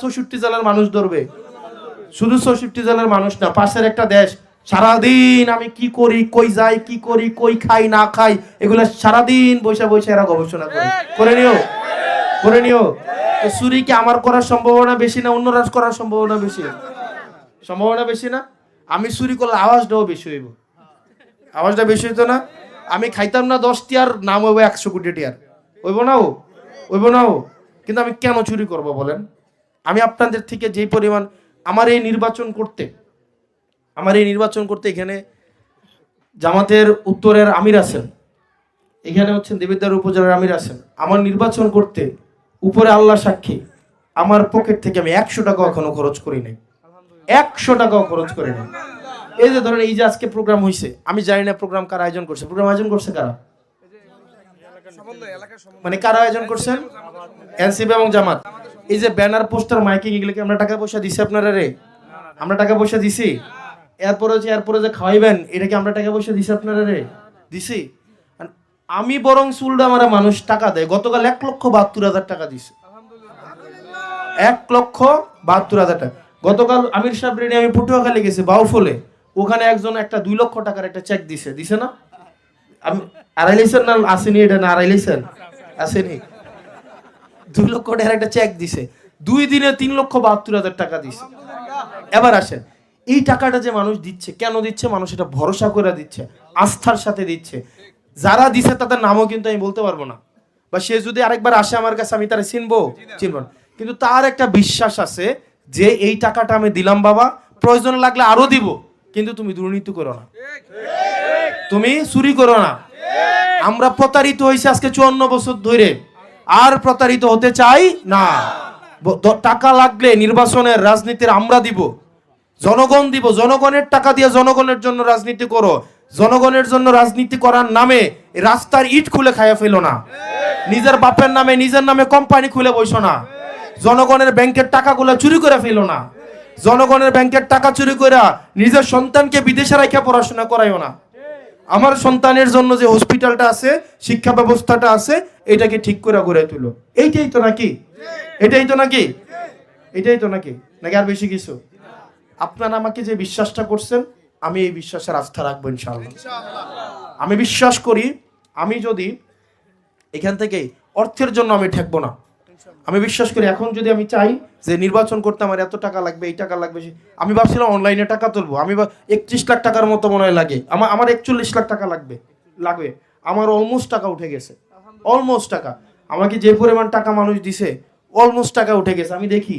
64 জেলার মানুষ ধরবে, শুধু 64 জেলার মানুষ না, পাশের একটা দেশ। সারাদিন আমি কি করি, কই যাই, কি করি, কই খাই না খাই, এগুলো সারাদিন বসে বসে এরা গবেষণা করে নিও। তো চুরি কি আমার করার সম্ভাবনা বেশি না অন্যরা করার সম্ভাবনা বেশি? সম্ভাবনা বেশি না? আমি চুরি করলে আওয়াজটাও বেশি হইব, আওয়াজটা বেশি হইতো না? আমি খাইতাম না 10 টিয়ার, নাম হইব 100 কোটি টিয়ার, হইব না ও? কিন্তু আমি কেন চুরি করব বলেন? আমি আপনাদের থেকে যে পরিমাণ, আমার এই নির্বাচন করতে এখানে জামাতের উত্তরের আমির আছেন, এখানে হচ্ছেন দেবিদ্বার উপজেলার আমির আছেন। আমার নির্বাচন করতে উপরে আল্লাহ সাক্ষী, আমার পকেট থেকে আমি 100 টাকাও এখনো খরচ করি নাই, 100 টাকাও খরচ করি নাই। এই যে ধরেন, এই যে আজকে প্রোগ্রাম হইছে, আমি জানি না প্রোগ্রাম কারা আয়োজন করছে। প্রোগ্রাম আয়োজন করছে কারা? মানে কারা আয়োজন করছেন? এনসিপি এবং জামাত। এই যে ব্যানার, পোস্টার, মাইকিং, এগুলোকে আমরা টাকা পয়সা দিছি আপনারা রে? আমরা টাকা পয়সা দিছি? এরপরে যে খাওয়াইবেন, এটা কি আমরা টাকা পয়সা দিছি আপনারা রে? দিছি? আমি বরং চুলটা আমার মানুষ টাকা দেয়। গতকাল 1,72,000 টাকা দিছে, 1,72,000 টাকা। গতকাল আমির সাহেব রেডি, আমি পটুয়াখালী গেছি, বাউফলে, ওখানে একজন একটা 2 লক্ষ টাকার একটা চেক দিছে না? আমি আড়াইলেছেন না আসেনি? এটা না আড়াইলেছেন আসেনি? 2 লক্ষ টাকার একটা চেক দিছে, 2 দিনে 3,72,000 টাকা দিছে। এবার আসেন, এই টাকাটা যে মানুষ দিচ্ছে, কেন দিচ্ছে? মানুষ এটা ভরসা করে দিচ্ছে, আস্থার সাথে দিচ্ছে। যারা দিছে তাদের নামও কিন্তু আমি বলতে পারবো না, বা সে যদি আরেকবার আসে আমার কাছে, আমি তারা চিনবো না, কিন্তু তার একটা বিশ্বাস আছে যে এই টাকাটা আমি দিলাম বাবা, প্রয়োজন লাগলে আরো দিব, কিন্তু তুমি দুর্নীতি করো না, তুমি চুরি করো না। আমরা প্রতারিত হয়েছি আজকে 54 বছর ধরে, আর প্রতারিত হতে চাই না। টাকা লাগলে নির্বাচনের রাজনীতির আমরা দিব, জনগণ দিব, জনগণের টাকা দিয়ে জনগণের জন্য রাজনীতি করো। জনগণের জন্য রাজনীতি করার নামে রাস্তার ইট খুলে খাইয়া ফেলো না, নিজের বাপের নামে, নিজের নামে কোম্পানি খুলে বসো না, জনগণের ব্যাংকের টাকাগুলো চুরি করে ফেলো না, জনগণের ব্যাংকের টাকা চুরি করে নিজের সন্তানকে বিদেশে রাখা পড়াশোনা করাইও না। আমার সন্তানের জন্য যে হসপিটালটা আছে, শিক্ষা ব্যবস্থাটা আছে, এটাকে ঠিক করে গড়ে তুলো। এইটাই তো নাকি? নাকি আর বেশি কিছু? আপনারা আমাকে যে বিশ্বাসটা করছেন, আমি এই বিশ্বাসের আস্থা রাখবো ইনশাআল্লাহ। আমি বিশ্বাস করি, আমি যদি এখান থেকে অর্থের জন্য আমি ঠেকবো না। আমি বিশ্বাস করি, এখন যদি আমি চাই যে নির্বাচন করতে আমার এত টাকা লাগবে, এই টাকা লাগবে, আমি ভাবছিলাম অনলাইনে টাকা তুলবো, আমি 31 লাখ টাকার মতো মনে হয় লাগে, আমার 41 লাখ টাকা লাগবে। আমার অলমোস্ট টাকা উঠে গেছে, অলমোস্ট টাকা। আমাকে যে পরিমাণ টাকা মানুষ দিছে, অলমোস্ট টাকা উঠে গেছে। আমি দেখি